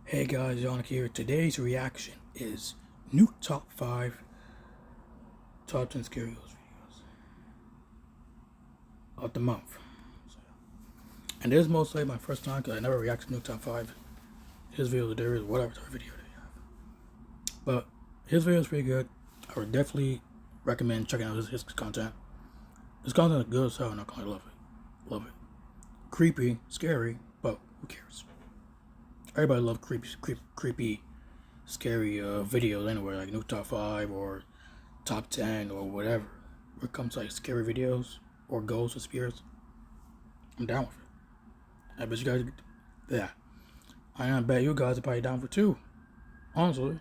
Hey guys, Yannick here. Today's reaction is Nuke Top 5 Top 10 Scary Ghost videos of the month. And this is mostly my first time because I never react to Nuke Top 5. His videos, there is whatever type of video they have. But his video is pretty good. I would definitely recommend checking out his content. His content is good as hell, and I kind of love it. Love it. Creepy, scary, but who cares? Everybody loves creepy, scary videos anyway, like Nuke Top 5 or Top 10 or whatever. When it comes to like scary videos or ghosts or spirits, I'm down with it. I bet you guys, yeah. I bet you guys are probably down for 2, honestly.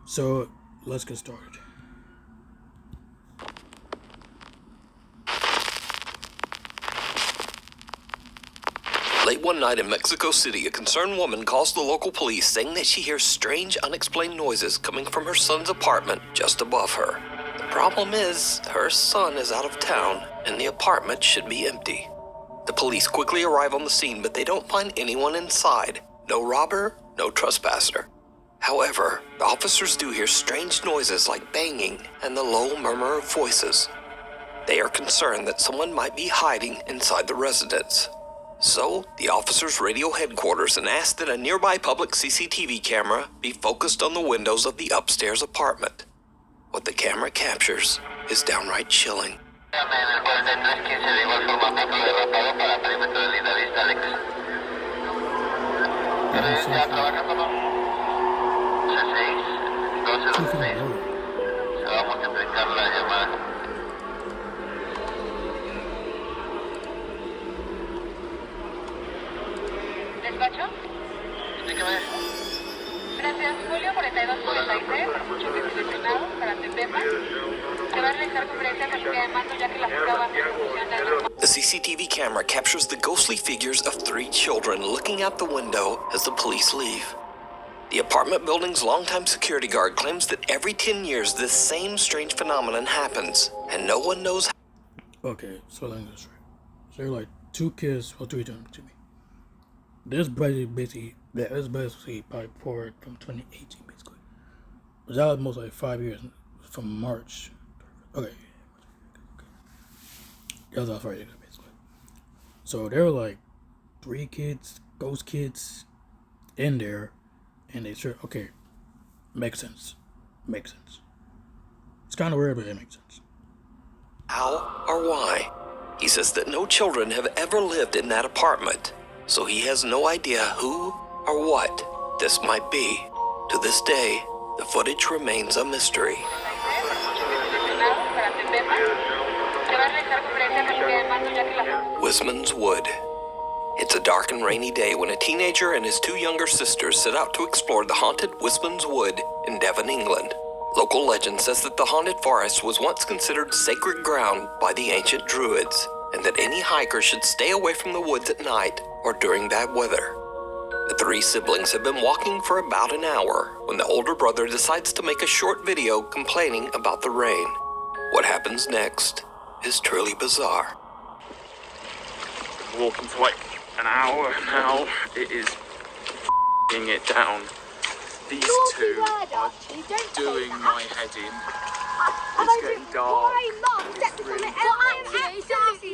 So let's get started. Late one night in Mexico City, a concerned woman calls the local police saying that she hears strange, unexplained noises coming from her son's apartment just above her. The problem is, her son is out of town and the apartment should be empty. The police quickly arrive on the scene, but they don't find anyone inside. No robber, no trespasser. However, the officers do hear strange noises like banging and the low murmur of voices. They are concerned that someone might be hiding inside the residence. So, the officers radio headquarters and ask that a nearby public CCTV camera be focused on the windows of the upstairs apartment. What the camera captures is downright chilling. ¿Despacho? Explíqueme. Gracias, Julio 4243, seleccionado para Tepepa. Se va a realizar conferencia con línea de mando ya que la prueba funciona. The CCTV camera captures the ghostly figures of 3 children looking out the window as the police leave. The apartment building's longtime security guard claims that every 10 years this same strange phenomenon happens, and no one knows how. Okay, so let me get straight. So there are like 2 kids, well 3 of them to me. This basically probably poured from 2018 basically. But that was most like 5 years from March. Okay. That was right basically. So there were like 3 kids, ghost kids in there, and they said, okay, makes sense. Makes sense. It's kind of weird, but it makes sense. How or why? He says that no children have ever lived in that apartment, so he has no idea who or what this might be. To this day, the footage remains a mystery. Wisman's Wood. It's a dark and rainy day when a teenager and his 2 younger sisters set out to explore the haunted Wisman's Wood in Devon, England. Local legend says that the haunted forest was once considered sacred ground by the ancient Druids, and that any hiker should stay away from the woods at night or during bad weather. The 3 siblings have been walking for about an hour when the older brother decides to make a short video complaining about the rain. What happens next is truly bizarre. Walking for like an hour now, it is f***ing it down. These 2 are doing my head in. It's getting dark. It's really dark.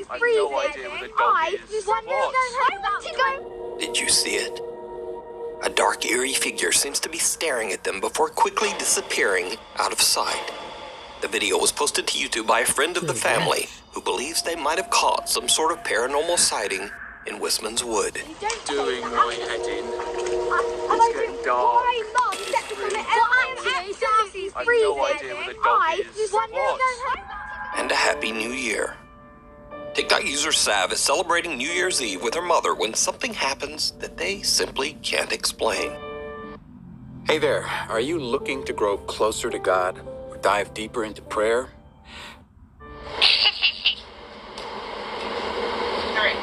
I have no idea where the dog is. What? Did you see it? A dark, eerie figure seems to be staring at them before quickly disappearing out of sight. The video was posted to YouTube by a friend of the family who believes they might have caught some sort of paranormal sighting in Wisman's Wood. Doing my head in. It's getting dark. I have no idea where the dog is. What? And a happy new year. TikTok user Sav is celebrating New Year's Eve with her mother when something happens that they simply can't explain. Hey there, are you looking to grow closer to God or dive deeper into prayer? Alright,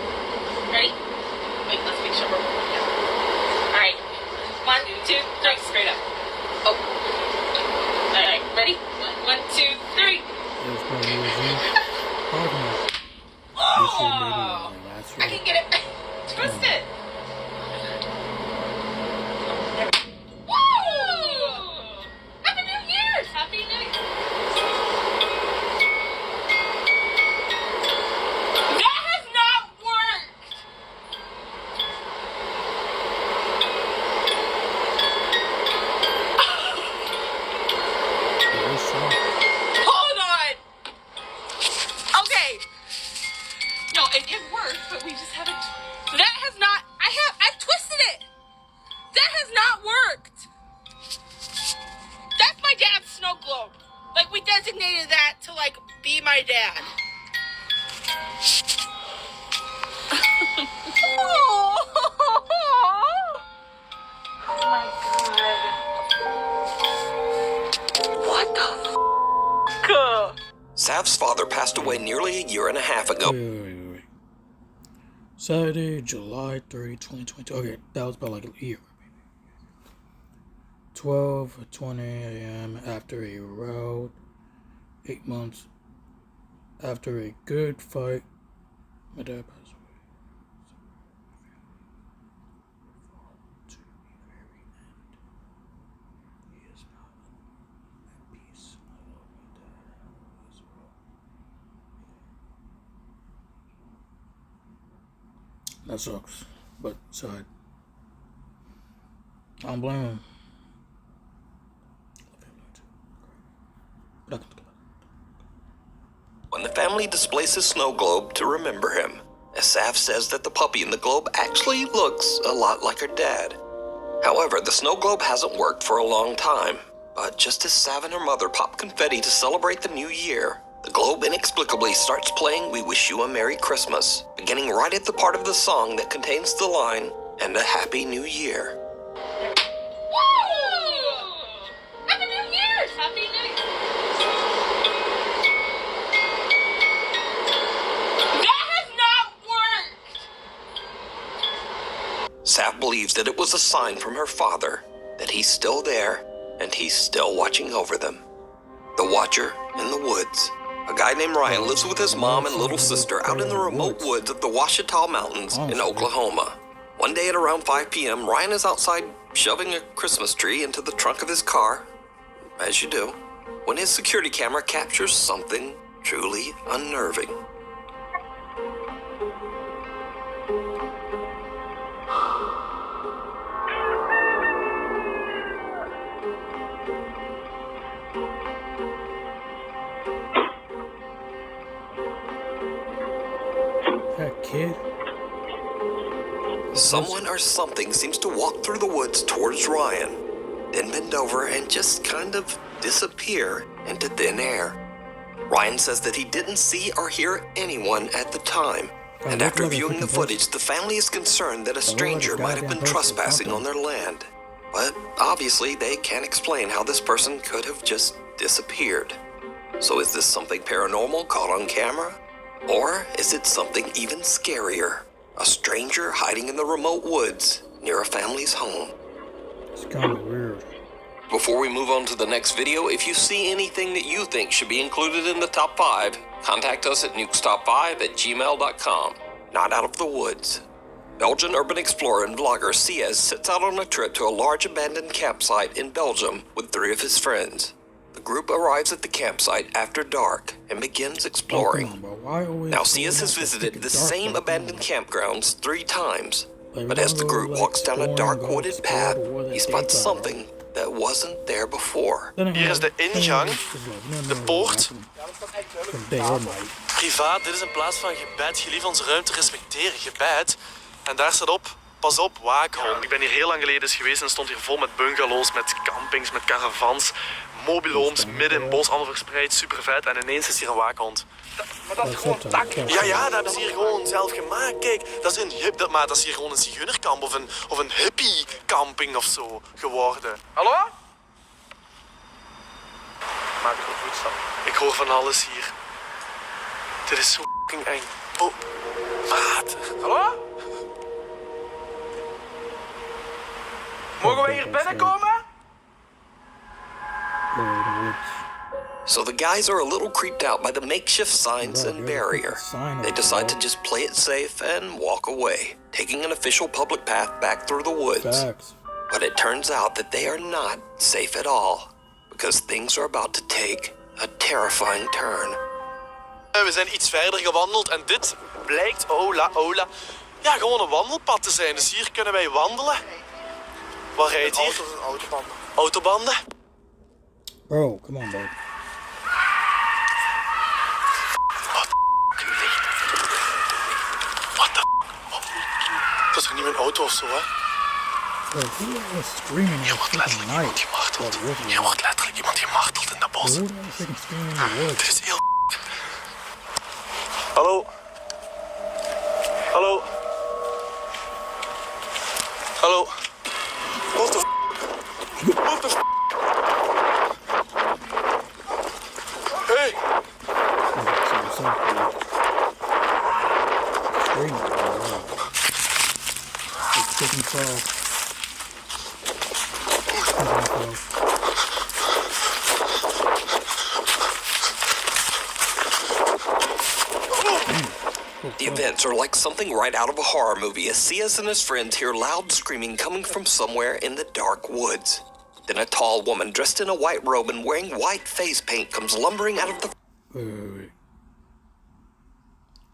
ready? Wait, let's make sure we're moving down. Alright, 1, 2, 3, straight up. Oh. Alright, ready? 1, 2, 3. Oh! I can get it. Twist it. be my dad. Oh my god. What the f***? Sav's father passed away nearly a year and a half ago. Wait. Saturday, July 30, 2022. Okay, that was about like a year. 12:20 a.m. after a rout. 8 months after a good fight. My dad passed away. To the very end. He is not at peace. I love my dad as well. That sucks, but sad. I don't blame him. When the family displays his snow globe to remember him, as Sav says that the puppy in the globe actually looks a lot like her dad. However, the snow globe hasn't worked for a long time, but just as Sav and her mother pop confetti to celebrate the new year, the globe inexplicably starts playing We Wish You a Merry Christmas, beginning right at the part of the song that contains the line, "And a Happy New Year." Woo! Happy New Year's! Happy New Year! That has not worked! Sav believes that it was a sign from her father that he's still there and he's still watching over them. The Watcher in the Woods. A guy named Ryan lives with his mom and little sister out in the remote woods of the Ouachita Mountains in Oklahoma. One day at around 5 p.m., Ryan is outside shoving a Christmas tree into the trunk of his car, as you do, when his security camera captures something truly unnerving. That kid? Someone or something seems to walk through the woods towards Ryan, then bend over and just kind of disappear into thin air. Ryan says that he didn't see or hear anyone at the time, and after viewing the footage, the family is concerned that a stranger might have been trespassing on their land. But obviously, they can't explain how this person could have just disappeared. So is this something paranormal caught on camera? Or is it something even scarier? A stranger hiding in the remote woods near a family's home. It's kind of weird. Before we move on to the next video, if you see anything that you think should be included in the top 5, contact us at nukestop5@gmail.com. Not Out of the Woods. Belgian urban explorer and vlogger Siaz sets out on a trip to a large abandoned campsite in Belgium with 3 of his friends. The group arrives at the campsite after dark and begins exploring. Now, Siaz has visited the same abandoned campgrounds 3 times, but as the group walks down a dark wooded path, he spots something that wasn't there before. Hier is de ingang, de poort. Privaat, dit is een plaats van gebed. Gelief onze ruimte respecteren, gebed. En daar staat op, pas op, waakhond. Ik ben hier heel lang geleden eens geweest en stond hier vol met bungalows, met campings, met caravans, mobilhomes, midden in het bos, allemaal verspreid, super vet. En ineens is hier een waakhond. Maar dat is gewoon tak. Ja, dat hebben ze hier gewoon zelf gemaakt. Kijk, dat is dat is hier gewoon een zigeunerkamp of een hippie-camping of zo geworden. Hallo? Maak ik een voetstap. Ik hoor van alles hier. Dit is zo fucking eng. Oh, maat. Hallo? Mogen we hier binnenkomen? So the guys are a little creeped out by the makeshift signs and barrier. They decide to just play it safe and walk away, taking an official public path back through the woods. But it turns out that they are not safe at all, because things are about to take a terrifying turn. We zijn iets verder gewandeld en dit blijkt, ja, gewoon een wandelpad te zijn. Dus hier kunnen wij wandelen. Wat rijdt hier? Auto's en autobanden. Autobanden? Bro, come on, bro. What the Dat is toch niet mijn auto of zo, hè? Hier wordt letterlijk iemand gemarteld. Hier wordt letterlijk iemand gemarteld in dat bos. Dit is heel Hallo? Hallo? Hallo? What the f***? What the f***? Hey! Chicken fall. The events are like something right out of a horror movie as Cias and his friends hear loud screaming coming from somewhere in the dark woods. Then a tall woman dressed in a white robe and wearing white face paint comes lumbering out of the... Wait.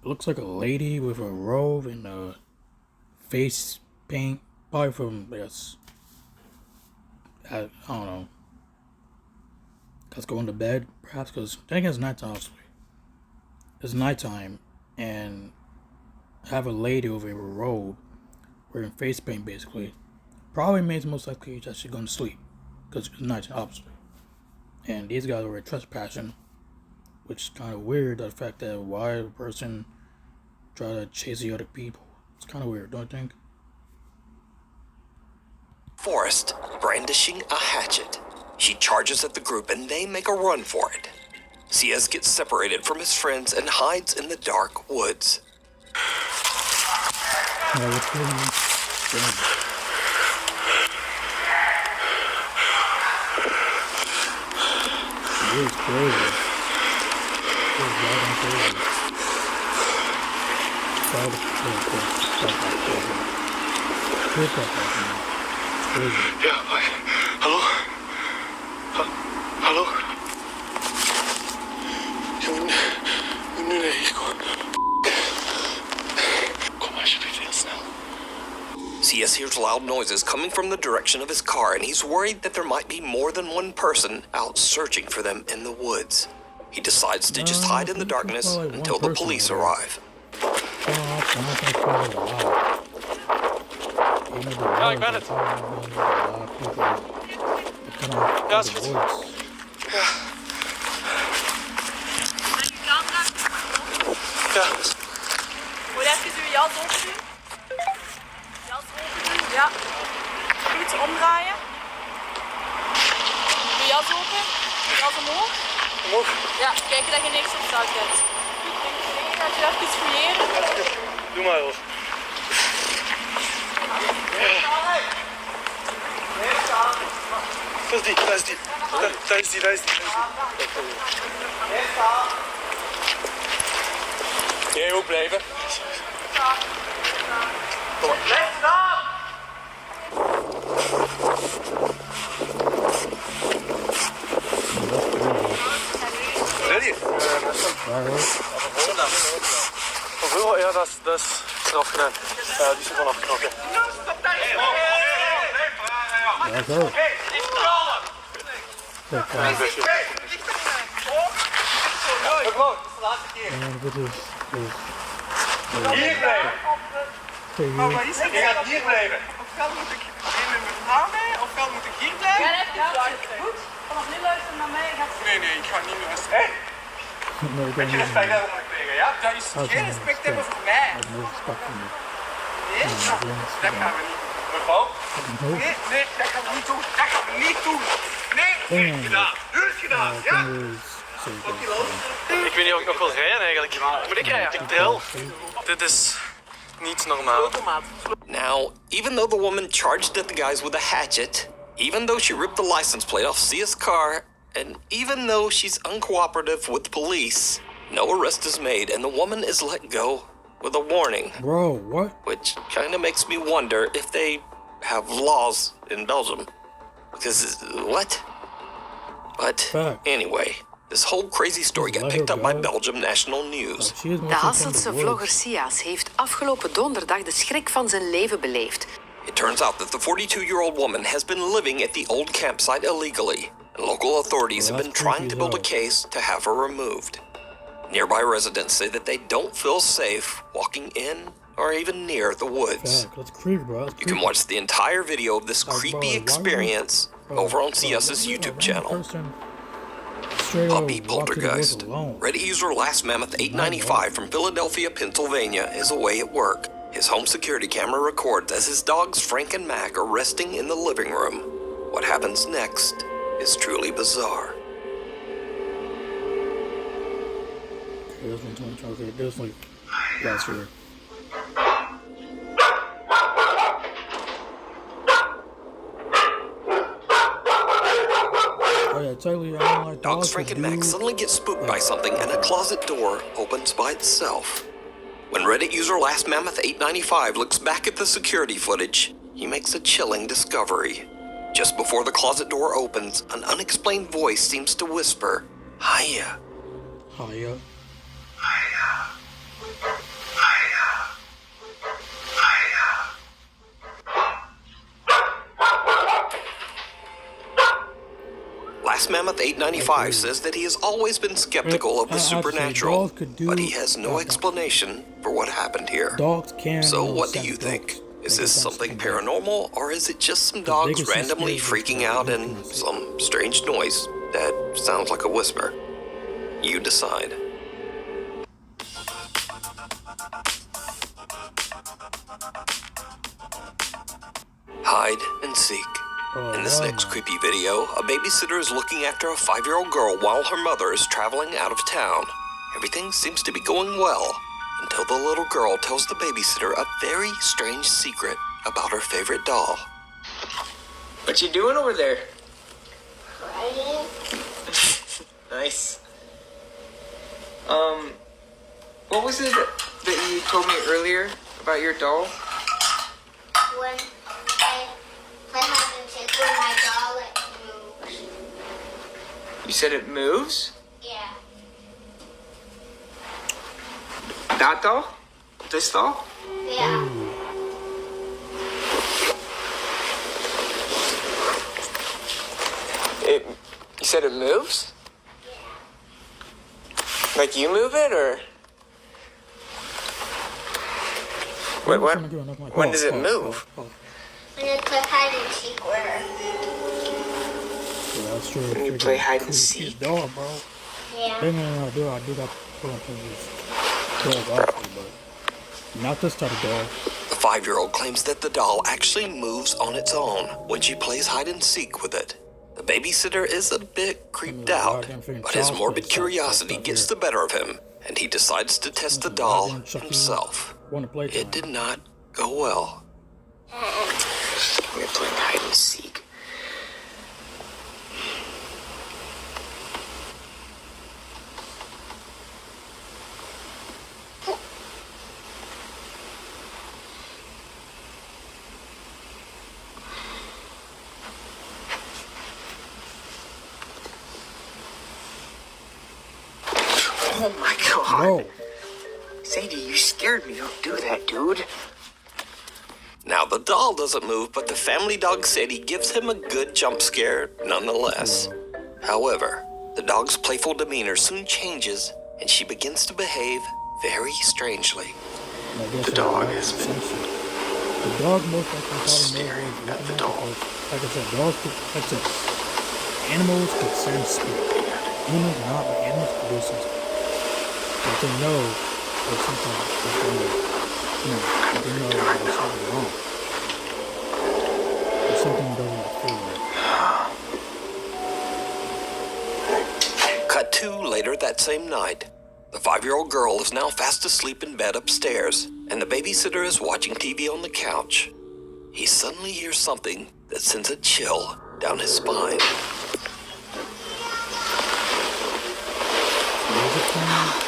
It looks like a lady with a robe and a face paint. Probably from, I guess, I don't know. Let's go into bed, perhaps, because I think it's nighttime, obviously. It's nighttime, and have a lady over a robe wearing face paint, basically. Probably means most likely that she's going to sleep, because it's nighttime, obviously. And these guys were trespassing, which is kind of weird, the fact that why a person try to chase the other people. It's kind of weird, don't you think? forest, brandishing a hatchet. She charges at the group and they make a run for it. Cias gets separated from his friends and hides in the dark woods. Ja, hoi. Hallo? Hallo? Je moet nu naar hier komen. Kom alsjeblieft heel snel. Cias hears loud noises coming from the direction of his car, and he's worried that there might be more than one person out searching for them in the woods. He decides to just hide in the darkness until the police arrive. Ja, ik ben het. Ja, is goed. Ja. Ja. Moet je even uw jas opdoen? Jas open doen, ja. Goed, omdraaien. Doe jas open. Jas omhoog. Omhoog. Ja, kijken dat je niks op zak hebt. Goed, denk je dat je even fouilleren? Doe maar hoor. Dat is die, dat is die. Dat is die, dat is die. Jij ook blijven. Kom maar. Blijf staan! Ready? Hoeveel? Ja, dat is eraf gedaan. Die is er vanaf geknokken. Ja, zo. Hier blijven. Je gaat hier blijven. Ofwel moet ik in mijn verhaal mee, ofwel moet ik hier blijven. Ja, goed. Vanaf nu luisteren naar mij. Nee, ik ga niet meer luisteren. Met je respect hebben we tegen, ja? Dat is geen respect hebben voor mij. Nee, dat gaan we niet doen. Mevrouw? Nee, dat gaan we niet doen. Dat gaan we niet doen. Nee, Nu is het gedaan. Nu is het gedaan, ja? Ik weet niet of ik nog wil rijden eigenlijk. Moet ik rijden? Ik tel. Dit is niet normaal. Now, even though the woman charged at the guys with a hatchet, even though she ripped the license plate off Cia's car, and even though she's uncooperative with police, no arrest is made and the woman is let go with a warning. Bro, what? Which kind of makes me wonder if they have laws in Belgium. Because, what? But Fact. anyway, this whole crazy story got picked up by Belgium National News. De Hasseltse vlogger Cias heeft afgelopen donderdag de schrik van zijn leven beleefd. It turns out that the 42-year-old woman has been living at the old campsite illegally, and local authorities have been trying to build a case to have her removed. Nearby residents say that they don't feel safe walking in or even near the woods. That's creepy, bro. You can watch the entire video of this creepy experience over on CS's YouTube channel. straight Puppy up walk to the woods poltergeist. alone. Reddit user Last Mammoth 895 from Philadelphia, Pennsylvania is away at work. His home security camera records as his dogs Frank and Mac are resting in the living room. What happens next is truly bizarre. Okay, this one, okay, this one last year. Oh yeah, totally. I don't like Dogs Frank and Mac suddenly get spooked by something and a closet door opens by itself. When Reddit user Last Mammoth 895 looks back at the security footage, he makes a chilling discovery. Just before the closet door opens, an unexplained voice seems to whisper, "Hiya." Hiya. Last Mammoth 895 says that he has always been skeptical of the supernatural, but he has no explanation for what happened here. Dogs can. So what do you think? Is this something paranormal, or is it just some dogs randomly freaking out and some strange noise that sounds like a whisper? You decide. Hide and seek. In this next creepy video, a babysitter is looking after a 5-year-old girl while her mother is traveling out of town. Everything seems to be going well, until the little girl tells the babysitter a very strange secret about her favorite doll. What you doing over there? Crying? Nice. What was it that you told me earlier about your doll? When I play hide and seek with my doll, it moves. You said it moves? Yeah. That doll? This doll? Yeah. You said it moves? Yeah. Like you move it, or? Wait, what? When does it move? When you play hide and seek with her. Yeah, that's true. When you play hide and seek? Dog, bro. Yeah. I do got put on this dog awfully, but not this type of dog. The 5-year-old claims that the doll actually moves on its own when she plays hide and seek with it. The babysitter is a bit creeped out, but his morbid curiosity gets the better of him, and he decides to test the doll himself. It did not go well. We're playing hide and seek. Oh my god. No. Sadie, you scared me. Don't do that, dude. Now, the doll doesn't move, but the family dog Sadie gives him a good jump scare nonetheless. However, the dog's playful demeanor soon changes, and she begins to behave very strangely. The dog has been The dog most likely staring at the doll. Like I said, dogs could, like I said, animals could sense spirit. Humans not, but animals can do something. But they know that something is going to, they know that there's something wrong. There's something that doesn't feel right. Cut to later that same night. The 5-year-old girl is now fast asleep in bed upstairs, and the babysitter is watching TV on the couch. He suddenly hears something that sends a chill down his spine. Music playing.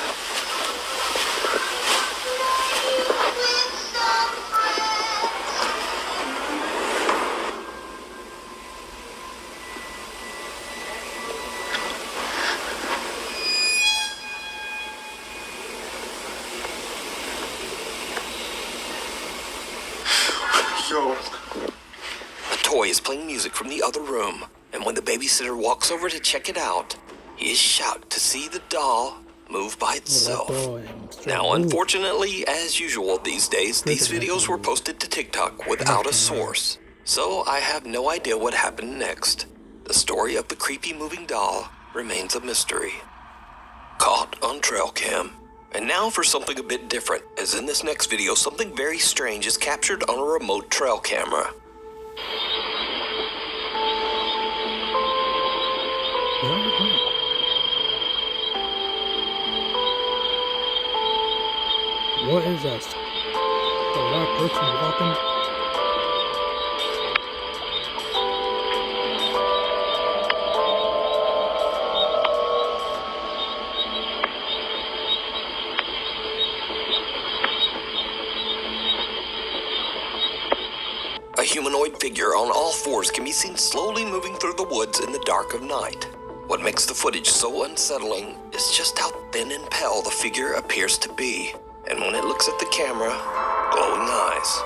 A toy is playing music from the other room, and when the babysitter walks over to check it out, he is shocked to see the doll move by itself. Now, unfortunately, as usual these days, these videos were posted to TikTok without a source, so I have no idea what happened next. The story of the creepy moving doll remains a mystery. Caught on trail cam. And now for something a bit different, as in this next video, something very strange is captured on a remote trail camera. What is that? A lot of person walking. A humanoid figure on all fours can be seen slowly moving through the woods in the dark of night. What makes the footage so unsettling is just how thin and pale the figure appears to be, and when it looks at the camera, glowing eyes.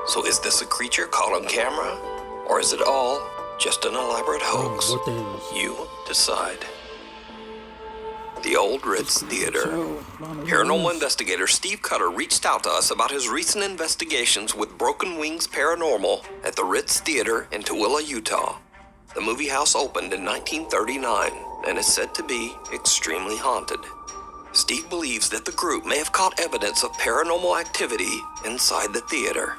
So is this a creature caught on camera, or is it all just an elaborate hoax? You decide. The Old Ritz Theater. Paranormal investigator Steve Cutter reached out to us about his recent investigations with Broken Wings Paranormal at the Ritz Theater in Tooele, Utah. The movie house opened in 1939 and is said to be extremely haunted. Steve believes that the group may have caught evidence of paranormal activity inside the theater.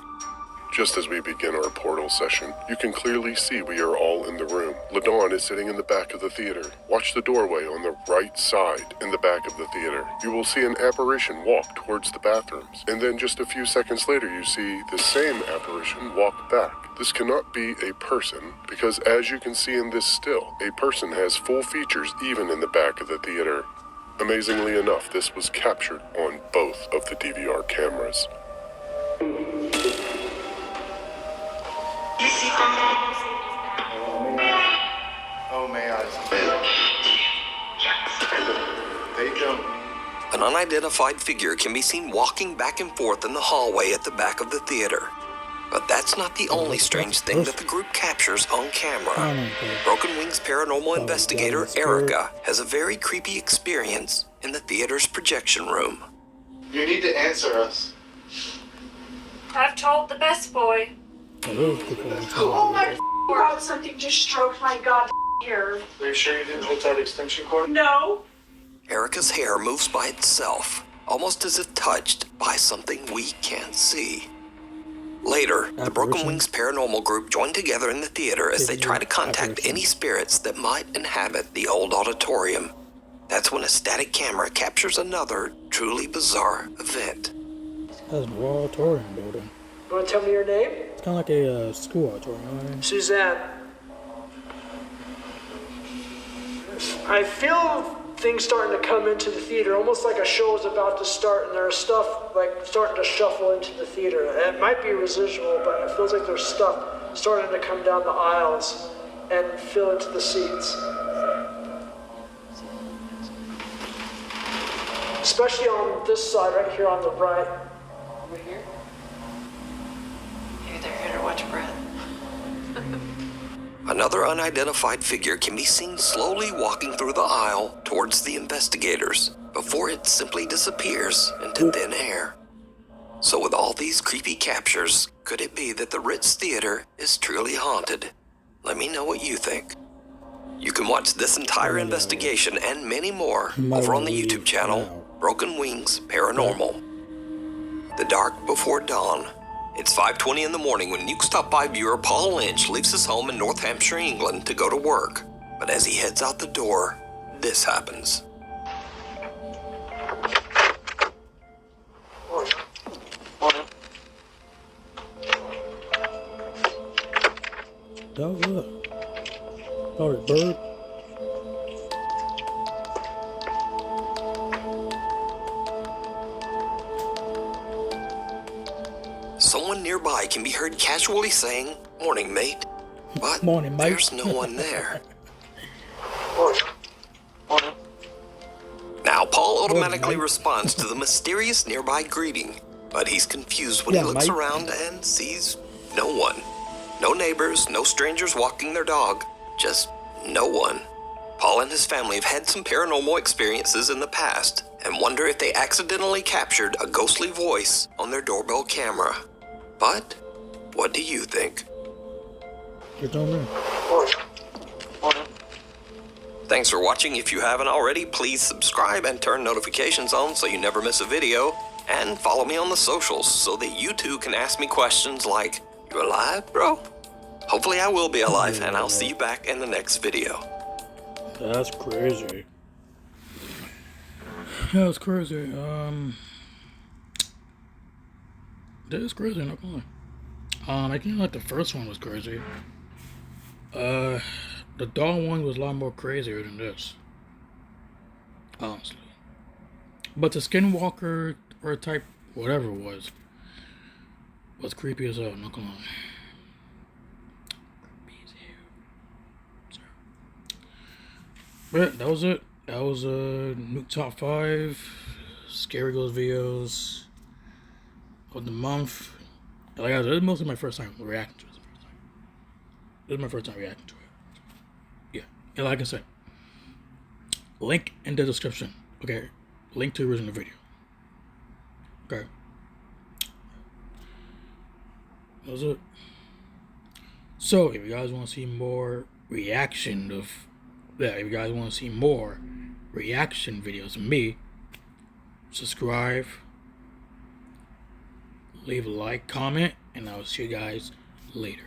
Just as we begin our portal session, you can clearly see we are all in the room. LaDawn is sitting in the back of the theater. Watch the doorway on the right side in the back of the theater. You will see an apparition walk towards the bathrooms. And then just a few seconds later, you see the same apparition walk back. This cannot be a person, because as you can see in this still, a person has full features even in the back of the theater. Amazingly enough, this was captured on both of the DVR cameras. Oh, may I? They don't. An unidentified figure can be seen walking back and forth in the hallway at the back of the theater. But that's not the only strange thing that the group captures on camera. Broken Wings paranormal investigator Erica has a very creepy experience in the theater's projection room. You need to answer us. I've told the best boy. Oh my God, something just stroked my god ear. Are you sure you didn't hit that extension cord? No. Erica's hair moves by itself, almost as if touched by something we can't see. Later, the Broken Wings paranormal group join together in the theater as they try to contact any spirits that might inhabit the old auditorium. That's when a static camera captures another truly bizarre event. That's an auditorium building. You want to tell me your name? It's kind of like a school auditorium, you know what I mean? Suzanne. I feel things starting to come into the theater, almost like a show is about to start, and there's stuff like starting to shuffle into the theater. And it might be residual, but it feels like there's stuff starting to come down the aisles and fill into the seats. Especially on this side, right here on the right. Over here? Maybe they're here to watch Brett. Another unidentified figure can be seen slowly walking through the aisle towards the investigators before it simply disappears into thin air. So with all these creepy captures, could it be that the Ritz Theater is truly haunted? Let me know what you think. You can watch this entire investigation and many more over on the YouTube channel, Broken Wings Paranormal. The Dark Before Dawn. It's 5:20 in the morning when Nuke's Top 5 viewer Paul Lynch leaves his home in North Hampshire, England to go to work. But as he heads out the door, this happens. That was it. Probably a bird. Someone nearby can be heard casually saying, "Morning, mate." But Morning, mate. there's no one there. Now, Paul automatically responds to the mysterious nearby greeting, but he's confused when he looks around and sees no one. No neighbors, no strangers walking their dog, just no one. Paul and his family have had some paranormal experiences in the past and wonder if they accidentally captured a ghostly voice on their doorbell camera. But what do you think? You don't know. Thanks for watching. If you haven't already, please subscribe and turn notifications on so you never miss a video. And follow me on the socials so that you too can ask me questions like, "You alive, bro?" Hopefully I will be alive, and I'll see you back in the next video. That's crazy. That's crazy. That is crazy, not gonna lie. I think like the first one was crazy. The doll one was a lot more crazier than this. Honestly. But the Skinwalker or type whatever it was creepy as hell, not gonna lie. But that was it. That was Nuke Top 5 Scary Ghost videos of the month. Like I said, this is mostly my first time reacting to it. This is my first time reacting to it. Yeah. And like I said, link in the description. Okay. Link to the original video. Okay. That was it. So if you guys want to see more reaction of if you guys want to see more reaction videos of me, subscribe, leave a like, comment, and I'll see you guys later.